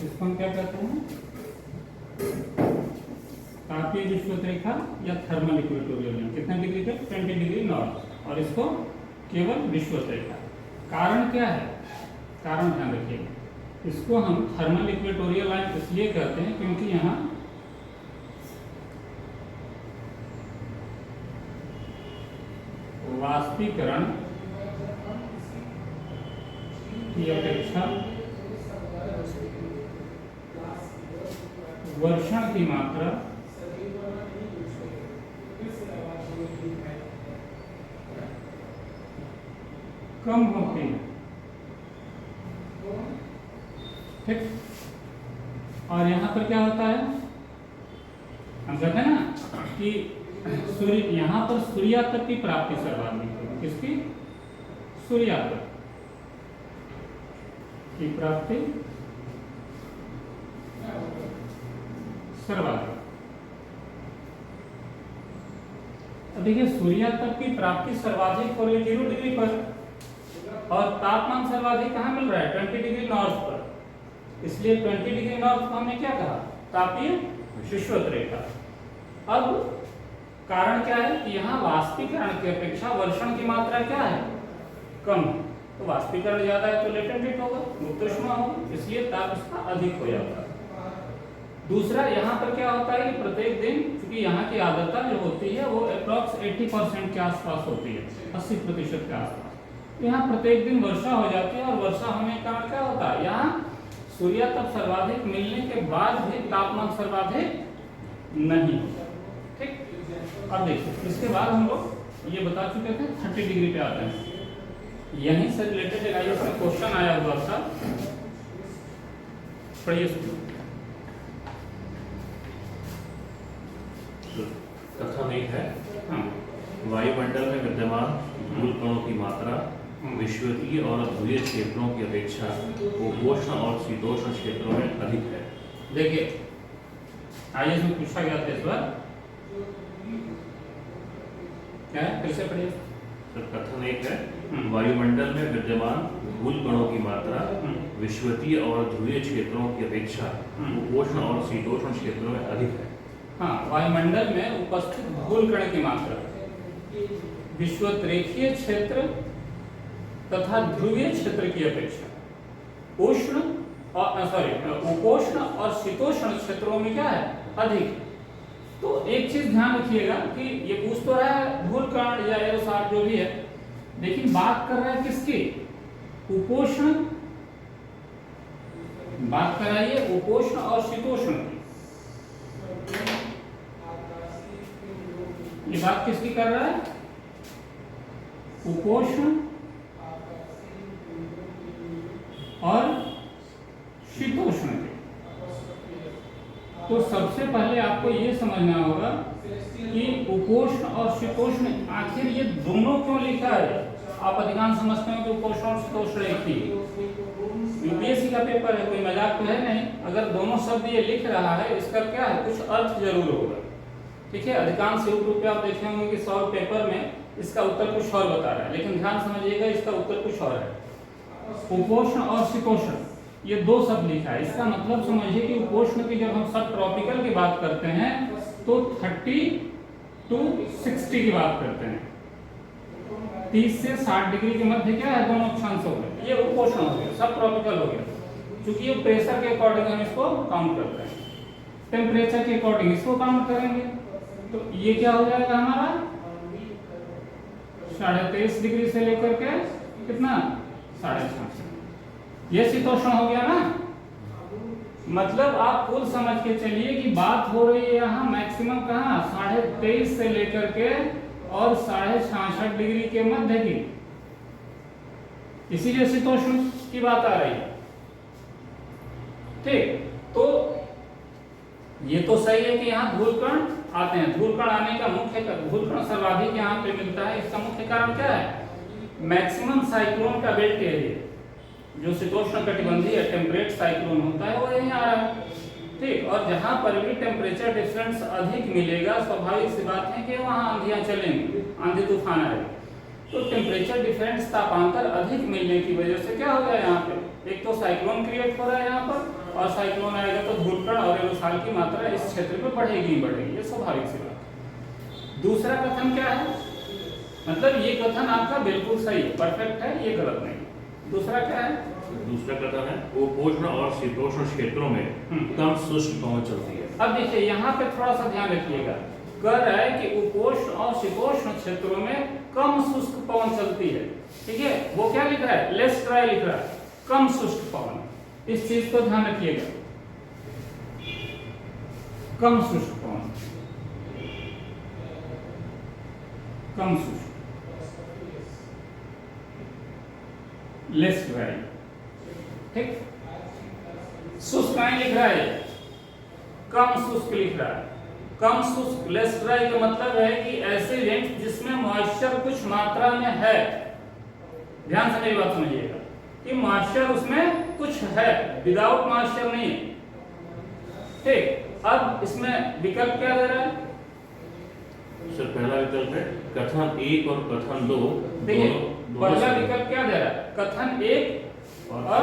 इसको हम क्या कहते हैं, तापीय विषुवत रेखा या थर्मल इक्वेटोरियल लाइन। कितने डिग्री पे? 20 डिग्री नॉर्थ, और इसको केवल विषुवत रेखा। कारण क्या है? कारण ध्यान रखिएगा, इसको हम थर्मल इक्वेटोरियल लाइन इसलिए कहते हैं क्योंकि यहाँ वाष्पीकरण की अपेक्षा वर्षण की मात्रा कम होती है। ठीक, और यहाँ पर क्या होता है, हम कहते हैं ना कि सूर्य, यहाँ पर सूर्यातप की प्राप्ति सर्वाधिक है। किसकी? सूर्यातप की प्राप्ति सर्वाधिक। देखिए, सूर्यातप की प्राप्ति सर्वाधिक हो रही है 0 डिग्री पर, और तापमान सर्वाधिक कहाँ मिल रहा है? 20 डिग्री नॉर्थ पर। इसलिए 20 डिग्री नॉर्थ को हमने क्या कहा? तापीय विषुवत रेखा। अब कारण क्या है कि यहाँ वाष्पीकरण की अपेक्षा वर्षण की मात्रा क्या है? कम। तो वाष्पीकरण ज्यादा है तो लेटेंट हीट होगा, मुक्त ऊष्मा होगी, इसलिए ताप इसका अधिक हो जाता है। दूसरा, यहाँ पर क्या होता है कि प्रत्येक दिन, क्योंकि यहाँ की आर्द्रता जो होती है वो अप्रॉक्स 80% के आसपास होती है, 80% के आसपास। यहाँ प्रत्येक दिन वर्षा हो जाती है, और वर्षा होने का कारण क्या होता है? यहाँ सूर्यातप सर्वाधिक मिलने के बाद भी तापमान सर्वाधिक नहीं होता। ठीक, अब देखिए, इसके बाद हम लोग ये बता चुके थे 30 डिग्री पे आते हैं। यहीं से रिलेटेड एक आईएएस में क्वेश्चन आया हुआ था, पढ़िए इसको। कथन एक है, हाँ, वायुमंडल में विद्यमान धूल कणों की मात्रा विषुवतीय और ध्रुवीय क्षेत्रों की अपेक्षा उपोष्ण और शीतोष्ण क्षेत्रों में अधिक है। देखिए, आईएएस में पूछा गया था इस बार, क्या है? फिर से पढ़िए। सर, कथन एक है, वायुमंडल में विद्यमान धूल कणों की मात्रा विषुवतीय और ध्रुवीय क्षेत्रों की अपेक्षा उपोष्ण और शीतोष्ण क्षेत्रों में अधिक है। हाँ, वायुमंडल में उपस्थित धूल कण की मात्रा विषुवत रेखीय क्षेत्र तथा ध्रुवीय क्षेत्र की अपेक्षा उष्ण और उपोष्ण और शीतोष्ण क्षेत्रों में क्या है? अधिक। तो एक चीज ध्यान रखिएगा कि ये पूछ तो रहा है धूल कण या एरोसार जो भी है, लेकिन बात कर रहा है किसकी? उपोष्ण, बात कर रहा है ये उपोष्ण और शीतोष्ण की। ये बात किसकी कर रहा है? उपोष्ण और शीतोष्ण के। तो सबसे पहले आपको ये समझना होगा कि उपोष्ण और शीतोष्ण आखिर ये दोनों क्यों लिखा है। आप अधिकांश समझते हो कि उपोष्ण और शीतोष्ण एक ही, यूपीएससी का पेपर है, कोई मजाक तो है नहीं। अगर दोनों शब्द ये लिख रहा है, इसका क्या है? कुछ अर्थ जरूर होगा। ठीक है, अधिकांश यूट्यूब पे आप देखे होंगे कि सॉल्व पेपर में इसका उत्तर कुछ और बता रहा है, लेकिन ध्यान समझिएगा इसका उत्तर कुछ और है। उपोष्ण और शीतोष्ण ये दो शब्द लिखा है। इसका मतलब समझिए कि उपोष्ण की जब हम सब ट्रॉपिकल की बात करते हैं तो 30 to 60 की बात करते हैं। 30 से 60 डिग्री के मध्य क्या है? दोनों अक्षांश हो गए, ये उपोष्ण हो गया, सब ट्रॉपिकल हो गया। क्योंकि ये प्रेशर के अकॉर्डिंग हम इसको काउंट करते हैं, टेम्परेचर के अकॉर्डिंग इसको काउंट करेंगे। तो ये क्या हो जाएगा हमारा? 23.5 डिग्री से लेकर के कितना? 66। ये शीतोष्ण हो गया ना। मतलब आप खुद समझ के चलिए कि बात हो रही है यहाँ मैक्सिमम कहाँ? 23.5 से लेकर के और 66.5 डिग्री के मध्य की, इसीलिए शीतोष्ण की बात आ रही है। ठीक, तो ये तो सही है कि यहाँ धूल कण आते हैं। धूल कण आने का मुख्य, धूल कण सर्वाधिक यहाँ पे मिलता है, इसका मुख्य कारण क्या है? मैक्सिमम साइक्लोन का बेल्ट एरिया, जो शीतोष्ण कटिबंधीय टेम्परेट साइक्लोन होता है वो यहीं आ रहा है। ठीक, और जहां पर भी टेम्परेचर डिफरेंस अधिक मिलेगा, स्वाभाविक सी बात है कि वहां आंधियां चलेंगी, आंधी तूफान आएगा। तो टेम्परेचर डिफरेंस तापांतर अधिक मिलने की वजह से क्या हो गया यहाँ पे, एक तो साइक्लोन क्रिएट हो रहा है यहाँ पर, और साइक्लोन आएगा तो धूलकण और एरोसॉल की मात्रा इस क्षेत्र में बढ़ेगी ही बढ़ेगी, ये स्वाभाविक सी बात है। दूसरा कथन क्या है, मतलब ये कथन आपका बिल्कुल सही है, परफेक्ट है, ये गलत नहीं। दूसरा क्या है, दूसरा कथन है उपोष्ण और शीतोष्ण क्षेत्रों में कम शुष्क पवन चलती है। अब देखिए यहाँ पे थोड़ा सा ध्यान रखिएगा, कह रहा है कि उपोष्ण और शीतोष्ण क्षेत्रों में कम शुष्क पवन चलती है, ठीक है। वो क्या लिख रहा है, लेस ड्राई लिख रहा है, कम शुष्क पवन, इस चीज को ध्यान रखिएगा, कम शुष्क पवन, कम शुष्क, लेस ड्राई, ठीक। शुष्क नहीं लिख रहा है, कम शुष्क लिख रहा है। कम शुष्क लेस ड्राई का मतलब है कि ऐसे रेंज जिसमें मॉइस्चर कुछ मात्रा में है, ध्यान से मेरी बात समझिएगा कि मॉइस्चर उसमें कुछ है, विदाउट मॉइस्चर नहीं है, ठीक। अब इसमें विकल्प क्या दे रहा है, सर पहला विकल्प है कथन 1 और कथन 2। देखिए पहला विकल्प क्या दे रहा है, कथन 1 और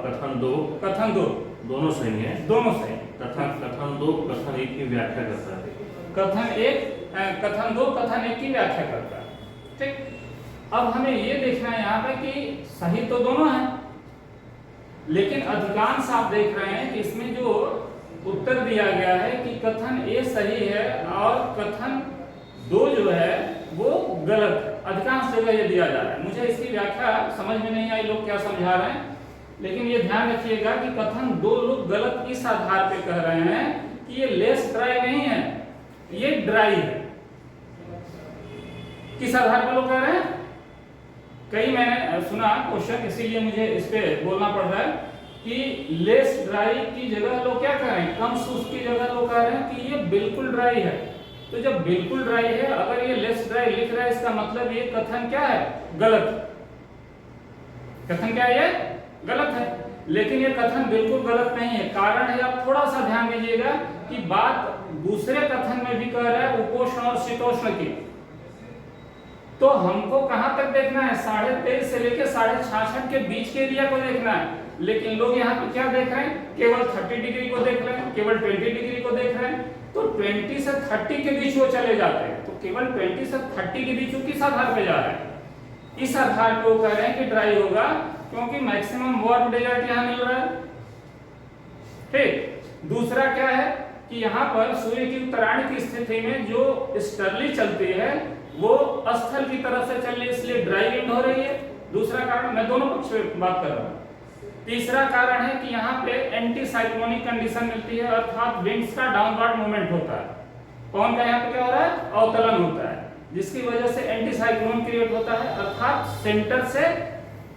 कथन 2 दोनों सही है, दोनों सही। तथा कथन 2 कथन 1 की व्याख्या करता है। कथन 2 कथन 1 की व्याख्या करता है, ठीक। अब हमें ये देखना है यहाँ पे कि सही तो दोनों है, लेकिन अधिकांश आप देख रहे हैं कि इसमें जो उत्तर दिया गया है कि कथन ए सही है और कथन 2 जो है वो गलत है, अधिकांश जगह ये दिया जा रहा है। मुझे इसकी व्याख्या समझ में नहीं आई, लोग क्या समझा रहे हैं, लेकिन ये ध्यान रखिएगा कि कथन 2 लोग गलत इस आधार पे कह रहे हैं कि ये लेस ड्राई नहीं है, ये ड्राई है। किस आधार पे लोग कह रहे हैं, कई मैंने सुना क्वेश्चन, इसीलिए मुझे इस पे बोलना पड़ रहा है कि लेस ड्राई की जगह लोग क्या कह रहे हैं, कम शुष्क की जगह लोग कह रहे हैं कि ये बिल्कुल ड्राई है। तो जब बिल्कुल ड्राई है, अगर ये लेस ड्राई लिख रहा है, इसका मतलब ये कथन क्या है, गलत। कथन क्या है, ये गलत है। लेकिन ये कथन बिल्कुल गलत नहीं है, कारण है, आप थोड़ा सा ध्यान दीजिएगा कि बात दूसरे कथन में भी कह रहा है उपोष्ण और शीतोष्ण की। तो हमको कहां तक देखना है, 23.5 से लेकर 66.5 के बीच के एरिया को देखना है, लेकिन लोग यहाँ पे क्या देख रहे हैं, केवल 30 डिग्री को देख रहे हैं, केवल 20 डिग्री को देख रहे हैं। तो 20 से 30 के बीच वो चले जाते हैं, तो केवल 20 से 30 के बीच वो किस आधार पे जा रहे हैं, इस आधार पे वो कह रहे हैं कि ड्राई होगा, क्योंकि मैक्सिमम वार्म डेजर्ट यहाँ मिल रहा है, ठीक। दूसरा क्या है कि यहाँ पर सूर्य की उत्तरायण की स्थिति में जो स्टर्ली चलती है वो स्थल की तरफ से चल रही है, इसलिए ड्राई विंड हो रही है। दूसरा कारण, मैं दोनों पक्ष में बात कर रहा हूँ। तीसरा कारण है कि यहाँ पे एंटी साइक्लोनिक कंडीशन मिलती है, अर्थात विंड्स का डाउनवर्ड मूवमेंट होता है, पवन का यहाँ पे क्या हो रहा है, अवतलन होता है, जिसकी वजह से एंटी साइक्लोन क्रिएट होता है, अर्थात सेंटर से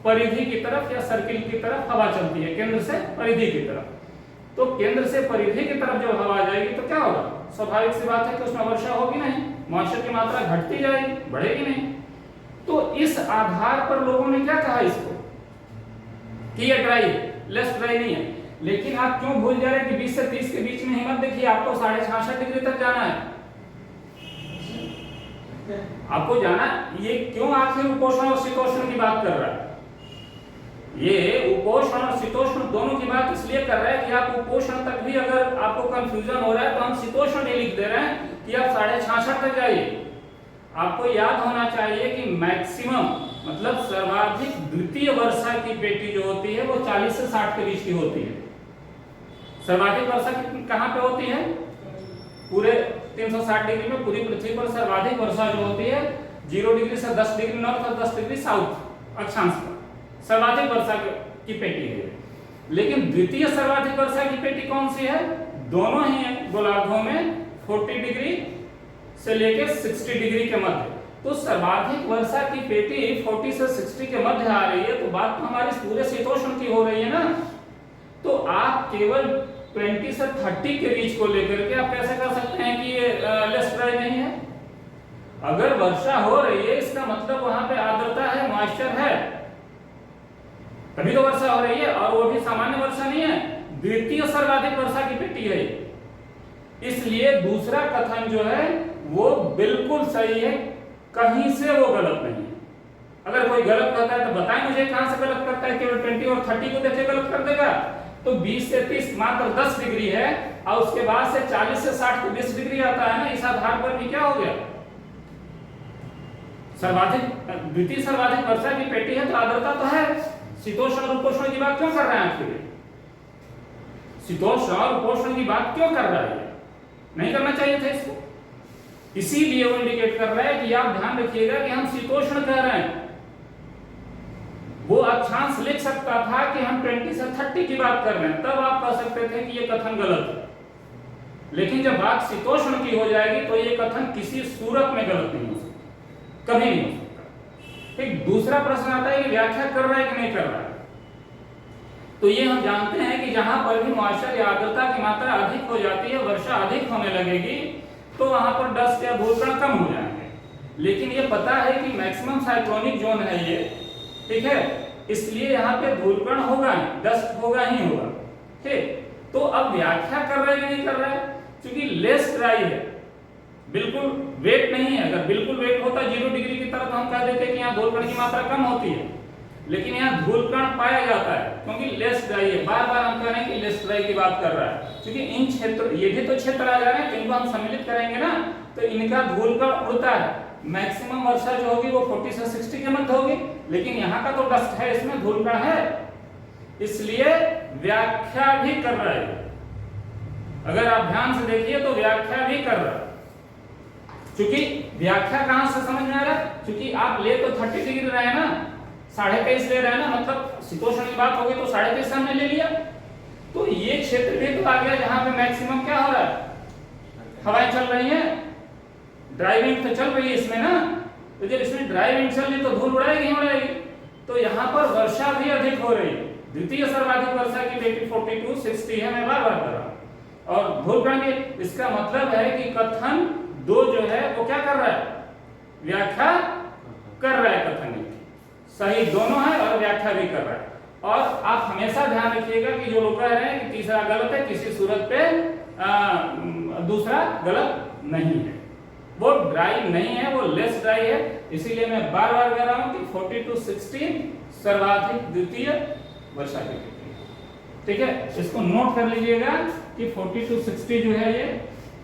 परिधि की तरफ या सर्किल की तरफ हवा चलती है, केंद्र से परिधि की तरफ। तो केंद्र से परिधि की तरफ जब हवा जाएगी तो क्या होगा, स्वाभाविक सी बात है कि उसमें वर्षा होगी नहीं, मॉइस्चर की मात्रा घटती जाएगी, बढ़ेगी नहीं। तो इस आधार पर लोगों ने क्या कहा इसको कि ये ड्राई है, लेस ड्राई नहीं है। लेकिन आप क्यों भूल जा रहे हैं कि 20 से 30 के बीच में हिम्मत देखिए, आपको 66.5 डिग्री तक जाना है, आपको जाना। ये क्यों आखिर उपोष्ण और शीतोष्ण की बात कर रहा है, ये उपोष्ण और शीतोष्ण दोनों की बात इसलिए कर रहा है कि आप उपोष्ण तक भी अगर आपको कंफ्यूजन हो रहा है तो हम शीतोष्ण नहीं लिख दे रहे हैं कि आप 66.5 तक जाइए। आपको याद होना चाहिए कि मैक्सिमम मतलब सर्वाधिक द्वितीय वर्षा की पेटी जो होती है वो 40 से 60 के बीच की होती है। सर्वाधिक वर्षा कहाँ पे होती है, पूरे 360 डिग्री में पूरी पृथ्वी पर सर्वाधिक वर्षा जो होती है 0 डिग्री से 10 डिग्री नॉर्थ और 10 डिग्री साउथ अक्षांश पर सर्वाधिक वर्षा की पेटी है। लेकिन द्वितीय सर्वाधिक वर्षा की पेटी कौन सी है, दोनों ही है गोलार्धों में 40 डिग्री से लेकर 60 डिग्री के मध्य। तो सर्वाधिक वर्षा की पेटी 40 से 60 के मध्य आ रही है, तो बात तो हमारी पूरे शीतोष्ण की हो रही है ना। तो आप केवल 20 से 30 के बीच को लेकर के आप कैसे कर सकते हैं कि ये लेस ड्राई नहीं है। अगर वर्षा हो रही है इसका मतलब वहां पे आर्द्रता है, मॉइस्चर है, तभी तो वर्षा हो रही है, और वो भी सामान्य वर्षा नहीं है, द्वितीय सर्वाधिक वर्षा की पेटी है। इसलिए दूसरा कथन जो है वो बिल्कुल सही है, कहीं से वो गलत नहीं है। अगर कोई गलत करता है तो बताएं मुझे कहां से गलत करता है। केवल 20 और 30 को देखे गलत कर देगा। तो 20 से 30 मात्र 10 डिग्री है, और उसके बाद से 40 से 60 तो 20 डिग्री आता है ना। इस आधार पर भी क्या हो गया, सर्वाधिक द्वितीय सर्वाधिक वर्षा की पेटी है तो आर्द्रता तो है। शीतोष्ण और उपोष्ण की बात क्यों कर रहे हैं आखिर? शीतोष्ण और उपोष्ण की बात क्यों कर रहा है? नहीं करना चाहिए था इसको। इसीलिए वो इंडिकेट कर रहा है कि आप ध्यान रखिएगा कि हम शीतोष्ण कह रहे हैं। वो अक्षांश लिख सकता था कि हम 20 से 30 की बात कर रहे हैं, तब आप कह सकते थे कि ये कथन गलत है। लेकिन जब बात शीतोष्ण की हो जाएगी तो ये कथन किसी सूरत में गलत नहीं हो सकता, कभी नहीं हो सकता। एक दूसरा प्रश्न आता है कि व्याख्या कर रहा है कि नहीं कर रहा है। तो ये हम जानते हैं कि जहां पर भी मॉइस्चर या आर्द्रता की मात्रा अधिक हो जाती है, वर्षा अधिक होने लगेगी, तो वहां पर डस्ट या धूलकण कम हो जाएंगे। लेकिन ये पता है कि मैक्सिमम साइक्लोनिक जोन है ये, ठीक है, इसलिए यहाँ पे धूलकण होगा ही, डस्ट होगा ही होगा। ठीक, तो अब व्याख्या कर रहा है कि नहीं कर रहा है? क्योंकि लेस ड्राई है, बिल्कुल वेट नहीं है। अगर बिल्कुल वेट होता 0 डिग्री की तरफ हम कह देते कि यहाँ धूलकण की मात्रा कम होती है, लेकिन यहाँ धूलकण पाया जाता है क्योंकि लेस ड्राई है। बार बार हम कह रहे हैं कि लेस ड्राई की बात कर रहा है, क्योंकि इन क्षेत्र, ये भी तो क्षेत्र आ जा रहे हैं, इनको हम सम्मिलित करेंगे ना, तो इनका धूलकण उड़ता है। मैक्सिमम वर्षा जो होगी वो 40 से 60 के मध्य होगी, लेकिन यहाँ का तो डस्ट है, इसमें धूलकण है, इसलिए व्याख्या भी कर रहा है। अगर आप ध्यान से देखिए तो व्याख्या भी कर रहा है। क्योंकि व्याख्या कहां से समझ में आ रहा है? क्योंकि आप ले तो 30 डिग्री रहे हैं ना, 23.5 ले रहे हैं ना, मतलब शीतोष्ण की बात होगी तो 23.5 हमने ले लिया। तो ये क्षेत्र भी तो आ गया जहां पे मैक्सिमम क्या हो रहा है, हवाएं चल रही हैं, ड्राई विंड तो चल रही है इसमें ना। तो जब इसमें ड्राई विंड चल रही तो धूल उड़ाएगी ही उड़ाएगी। तो यहाँ पर वर्षा भी अधिक हो रही है। द्वितीय सर्वाधिक वर्षा की रेट 42 60 है, मैं बार बार कर रहा हूँ। और धूलकण भी, इसका मतलब है कि कथन दो जो है वो क्या कर रहा है, व्याख्या कर रहा है। कथन सही दोनों है और व्याख्या भी कर रहा है। और आप हमेशा ध्यान रखिएगा कि जो लोग कह रहे हैं कि तीसरा गलत है, किसी सूरत पे दूसरा गलत नहीं है। वो ड्राई नहीं है, वो लेस ड्राई है। इसीलिए मैं बार बार कह रहा हूं कि 40 to 60 सर्वाधिक द्वितीय वर्षा की तिथि। ठीक है, इसको नोट कर लीजिएगा कि 40 to 60 जो है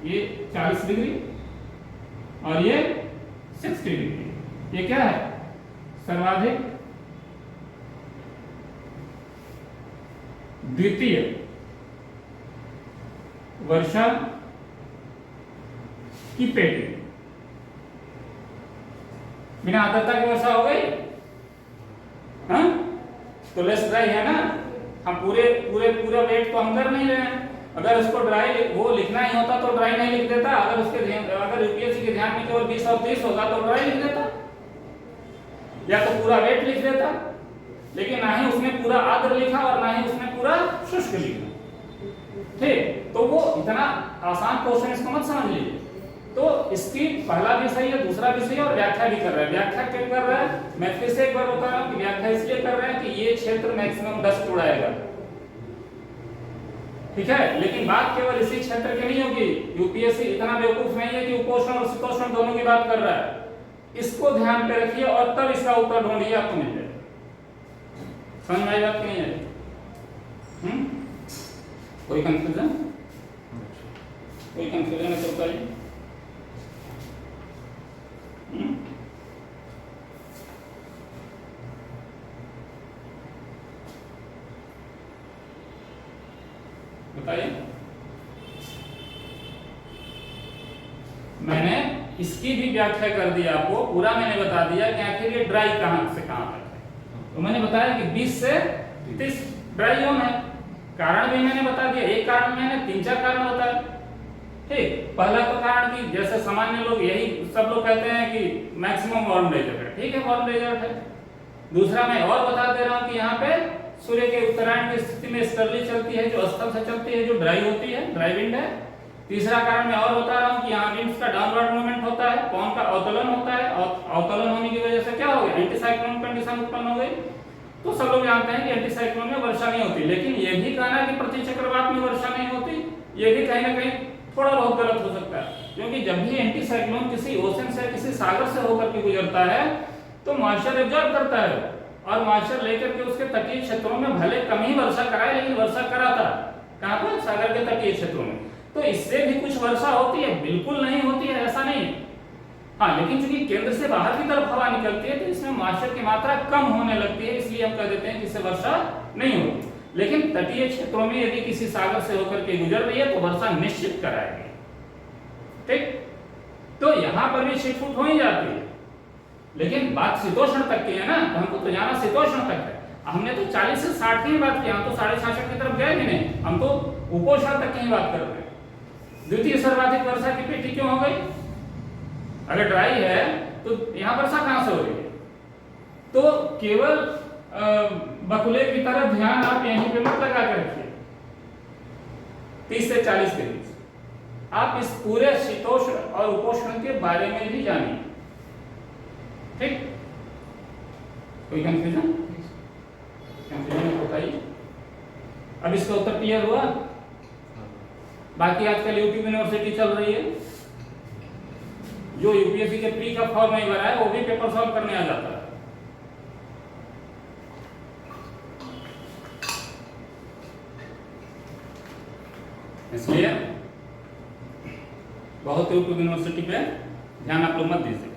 ये 40 डिग्री और ये 60 डिग्री। ये क्या है, सर्वाधिक द्वितीय वर्षा की पेटी। बिना आर्द्रता की वर्षा हो गई, हाँ? तो लेस ड्राई है ना। हम पूरा वेट तो हम कर नहीं रहे हैं। अगर उसको ड्राई वो लिखना ही होता तो ड्राई नहीं लिख देता। अगर यूपीएससी के ध्यान में केवल 20 और 30 होगा तो ड्राई लिख देता, या तो पूरा वेट लिख देता। लेकिन ना ही उसने पूरा आर्द्र लिखा और ना ही उसने पूरा शुष्क लिखा। ठीक, तो वो इतना आसान क्वेश्चन इसको मत समझ लीजिए। तो इसकी पहला भी सही है, दूसरा भी सही है, और व्याख्या भी कर रहा है। व्याख्या क्यों कर रहा है, मैं फिर से एक बार बता रहा हूं कि व्याख्या इसलिए कर रहा है कि ये क्षेत्र मैक्सिमम डस्ट उड़ाएगा। ठीक है, लेकिन बात केवल इसी क्षेत्र की नहीं होगी। यूपीएससी इतना बेवकूफ नहीं है कि उपोष्ण और शीतोष्ण दोनों की बात कर रहा है। इसको ध्यान पे रखिए और तब इसका उत्तर ढूंढिए, आपको मिल जाएगा। समझ में आई बात कि नहीं है? कोई कंफ्यूजन है तो बताइए। बताइए। मैंने इसकी भी व्याख्या कर दी आपको, पूरा मैंने बता दिया कि आखिर ये ड्राई कहां से कहां तक है। तो मैंने बताया कि 20 से 30 ड्राई जोन है। कारण भी मैंने बता दिया, एक कारण मैंने 3-4 कारण बताया। ठीक, पहला तो कारण कि जैसे सामान्य लोग यही सब लोग कहते हैं कि मैक्सिमम वार्म डेजर्ट है। ठीक है, वार्म डेजर्ट है। दूसरा मैं और बता दे रहा हूं कि यहाँ पे सूर्य के उत्तरायण की स्थिति में स्टर्ली चलती है, जो अस्तल से चलती है, जो ड्राई होती है, ड्राई विंड है। तीसरा कारण मैं और बता रहा हूं कि यहाँ विंड्स का डाउनवर्ड मूवमेंट होता है, पवन का अवतलन होता है, और अवतलन होने की वजह से क्या हो गया, एंटी साइक्लोन कंडीशन उत्पन्न हो गई। तो सब लोग जानते हैं कि एंटी साइक्लोन में वर्षा नहीं होती, लेकिन ये भी कहना है कि प्रति चक्रवात में वर्षा नहीं होती, ये भी कहीं ना कहीं थोड़ा बहुत गलत हो सकता है। क्योंकि जब भी एंटी साइक्लोन किसी ओशन से, किसी सागर से होकर के गुजरता है, तो मॉइस्चर एब्जॉर्ब करता है और मॉइस्चर लेकर के उसके तटीय क्षेत्रों में भले कम ही वर्षा कराए लेकिन वर्षा कराता कहाँ पर, सागर के तटीय क्षेत्रों में। तो इससे भी कुछ वर्षा होती है, बिल्कुल नहीं होती है ऐसा नहीं। हाँ, लेकिन चूंकि केंद्र से बाहर की तरफ हवा निकलती है तो इसमें मॉइस्चर की मात्रा कम होने लगती है, इसलिए हम कह देते हैं कि इससे वर्षा नहीं होती। लेकिन तटीय क्षेत्रों में यदि किसी सागर से होकर के गुजर रही है तो वर्षा निश्चित कराएगी। ठीक, तो यहाँ पर भी छिटपुट हो ही जाती है, लेकिन बात शीतोष्ण तक की है ना, तो हमको तो जाना शीतोष्ण तक है। हमने तो 40 से 60 की बात की, हम तो 66.5 की तरफ गए भी नहीं, हम तो उपोष्ण तक की बात कर रहे हैं। द्वितीय सर्वाधिक वर्षा की पेटी क्यों हो गई? अगर ड्राई है तो यहाँ वर्षा कहां से हो रही है? तो केवल बकुले की तरह ध्यान आप यहीं पे मत लगा के रखिए 30 से 40 के बीच, आप इस पूरे शीतोष्ण और उपोष्ण के बारे में भी जानिए। ठीक, कोई कंफ्यूजन बताइए। अब इसका उत्तर क्लियर हुआ? बाकी आजकल यूट्यूब यूनिवर्सिटी चल रही है, जो यूपीएससी के प्री का फॉर्म नहीं भरा है वो भी पेपर सॉल्व करने आ जाता है। इसलिए बहुत यूट्यूब यूनिवर्सिटी पे ध्यान आप लोग मत दीजिए।